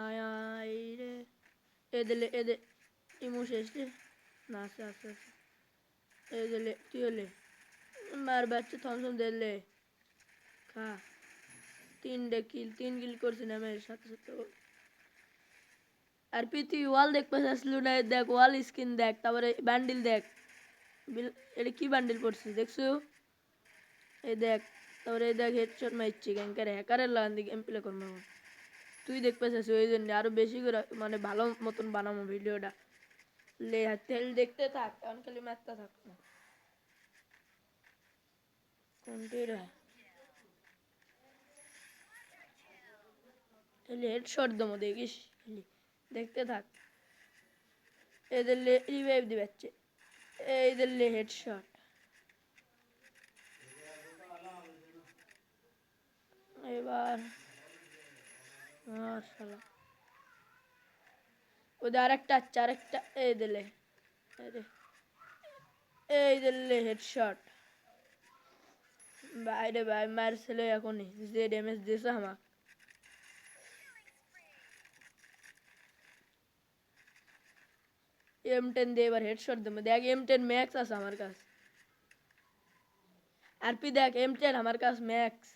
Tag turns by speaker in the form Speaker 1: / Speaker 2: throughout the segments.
Speaker 1: আয় আয় রে এদেলে এদে ইমু শেষ রে না আছে আছে আছে এদেলে তুই হলে মার বাচ্চা থমসম দিলে খা 3 কিল করছি না মেয়ের সাথে সাথে আর তুই ওয়াল দেখ পাচ্ছিস না দেখ ওয়াল স্ক্রিন দেখ তারপরে বান্ডিল দেখ এটা কি বান্ডিল পড়ছিস দেখছো এই দেখ তারপরে এই দেখ হেডশট মারছি গ্যাংকারে হ্যাকারের লাগান দিয়ে গেম প্লে করবো তুই দেখ পাচ্ছিস ওই জন্য আরো বেশি করে মানে ভালো মতন বানাবো ভিডিওটা লে তেল দেখতে থাক কারণ খালি মারতে থাক না কোনটি রে তাহলে হেডশট দেবো দেখিস খালি দেখতে থাক এদের রিভাইভ দিবাচ্ছে এইদের হেডশট এবার শালা ওদের আরেকটা আছে আরেকটা এই দিলে এই দিলে হেডশট বাইরে ভাই মারছিল এখনই যে ড্যামেজ দিয়েছে আমার M10 দিয়ে এবার হেডশট দেবো দেখ M10 ম্যাক্স আছে আমার কাছে আরপি দেখ M10 আমার কাছে ম্যাক্স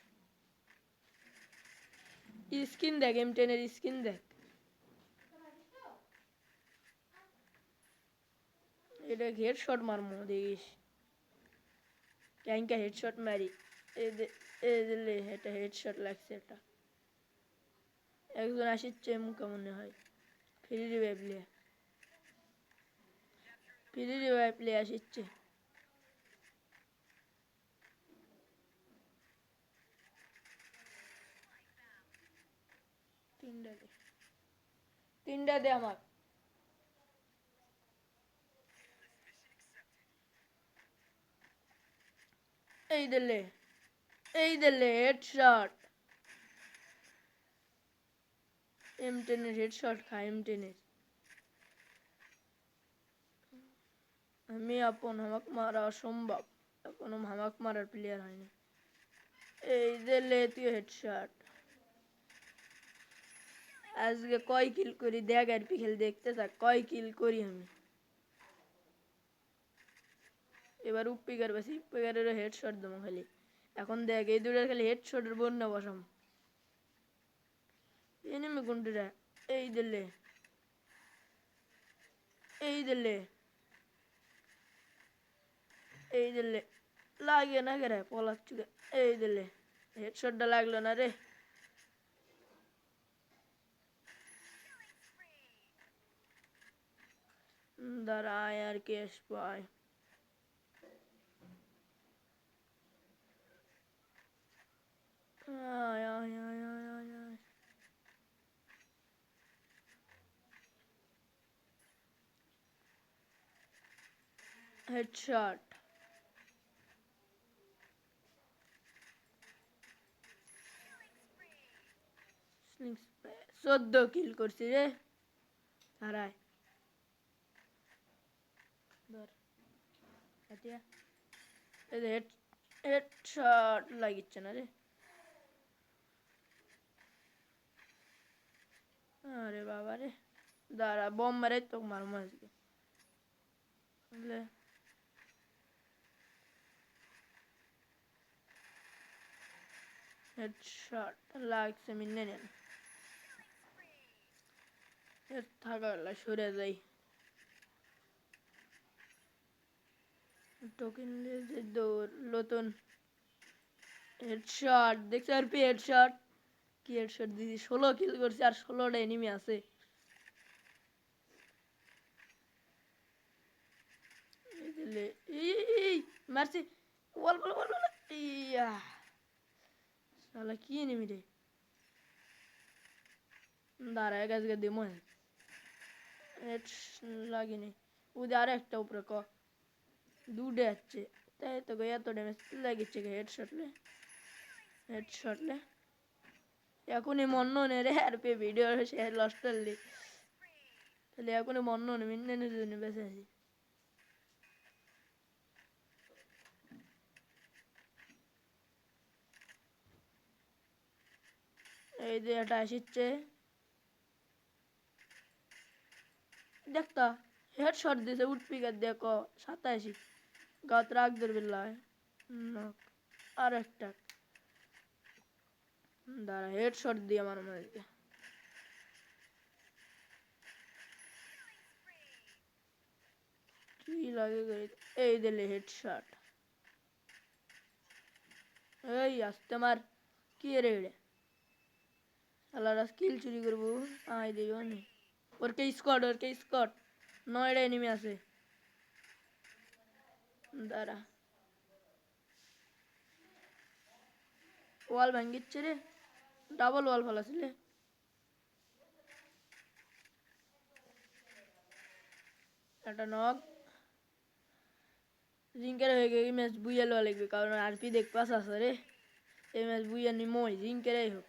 Speaker 1: স্কিন দেখ M10 এর স্কিন দেখ এটা হেডশট মারমো দেখিস ক্যাঙ্কা হেডশট মারি এটা হেডশট লাগছে এটা একজন আসছে মুখে মনে হয় ফ্রি রিভাইভ প্লে আসছে তিনটা দে আমার এই দিলে হেডশট M10 এর হেডশট খা M10 এর আমি আপন হামাক মারা অসম্ভব এখনো হামাক মারার প্লেয়ার হয়নি এই দিলে তুই হেডশট আজকে কয় কিল করি দেখ আর খেল দেখতে থাক কয় কিল করি আমি এবার উপ্পিকার বেশি উপ্পিকারের হেডশট দেবো খালি এখন দেখ এই দুটার খালি হেডশটের বন্যা বসাম এনিমি কোনটিরা এই দিলে লাগে না রে পলাচ্ছু এই দিলে হেডশটটা লাগলো না রে দাঁড়ায় আর কেস পায় আয় আয় আয় আয় আয় আয় হেডশট 14 কিল করছি রে হারায় ধর হেডশট লাগিচ্ছে না রে আরে বাবা রে দাঁড়া বম মারে তো মারমো আজকে হেডশট লাগছে মিনে নেন থাকা সরে যাই টোকেন যে দৌড় নতুন হেডশট দেখছো আর পি হেডশট কি হেডশট দিদি 16 কিল করছে আর 16টা এনিমি আছে মারছি বল বল বল ইয়া শালা কি এনিমি রে দাঁড়া গাছকে দিমো হেড লাগেনি ওদের আর একটা উপরে ক দুটে যাচ্ছে তাই তো এত ড্যামেজ লাগিচ্ছে হেডশট লে এখনই মন্ন নে রে আর পে ভিডিও সে লস্ট করলি তাহলে এখনই মন্ন নে মিন্নের জন্য বেঁচে আছি এই যে এটা আসছে দেখতা হেডশট দিছে উঠ পিকার দেখো 87 গাত রাখ ধরবিল্লাহ নক আর একটা দাঁড়া হেডশট দিয়ে আমার মাঝে কি লাগে এই দিলে হেডশট এই আসতে মার কি রে রে আলাদা স্কিল চুরি করবো আই দিও নি ওর কে স্কট 9টা এনিমি আছে দাঁড়া ওয়াল ভাঙ্গিচ্ছে রে ডাবল ওয়াল ফেলাছিলে একটা নক জিঙ্কের হয়ে গিয়ে ম্যাচ বুইয়া লওয়া লাগবে কারণ আরপি দেখ পাস আছে রে এই ম্যাচ বুইয়া নি মই জিঙ্কেরাই হোক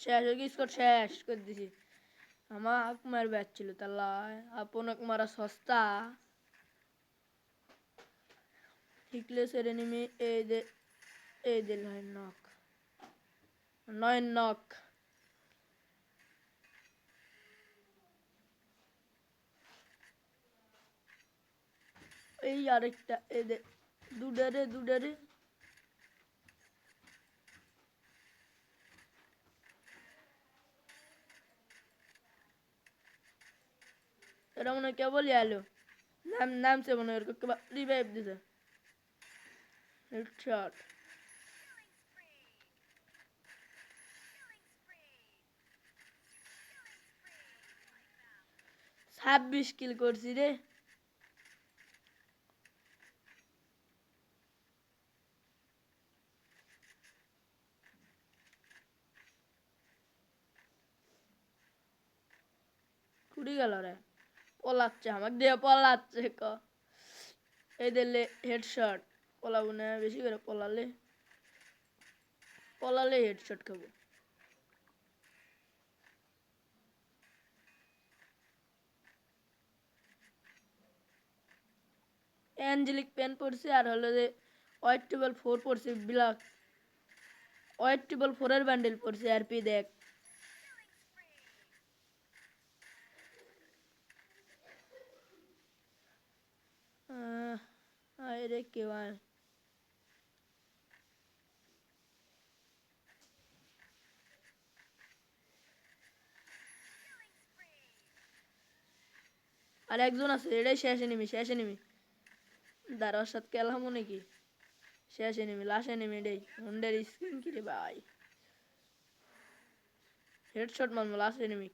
Speaker 1: শেষ হয়ে গিয়ে স্কোর শেষ করে দিছি আমার মার ব্যাচ ছিল তাহলে আপনক মারা সস্তা হিকলেসের এনিমি এই দে নয় নক এই আরেকটা এই দে দুডারে এরা মনে হয় কেবলই আলো নামছে মনে হয় রিভাইভ দিছে হেডশট 26 কিল করছি রে কুড়ি গেল রে পলাচ্ছে আমাকে দিয়ে পলাচ্ছে এই দিলে হেডশট পলাবো না বেশি করে পলালে হেডশট খাবো অ্যাঞ্জেলিক পেন পড়ছে আর হলো যে হোয়াইট টেবল 4 পড়ছে ব্ল্যাক হোয়াইট টেবল 4 এর বান্ডেল পড়ছে আরপি দেখ আয় রে কেউ আয় আর একজন আছে এটাই শেষ এনিমি দাঁড়ার সাথে খেলাম নাকি শেষ এনিমি লাস্ট এনিমি এটাই হুন্ডের স্ক্রিন কি রে ভাই হেডশট মারবো লাস্ট এনিমি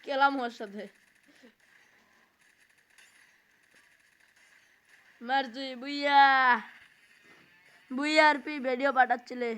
Speaker 1: খেলাম ওর সাথে মারছি বুইয়া আরপি ভিডিও পাঠাচ্ছিলে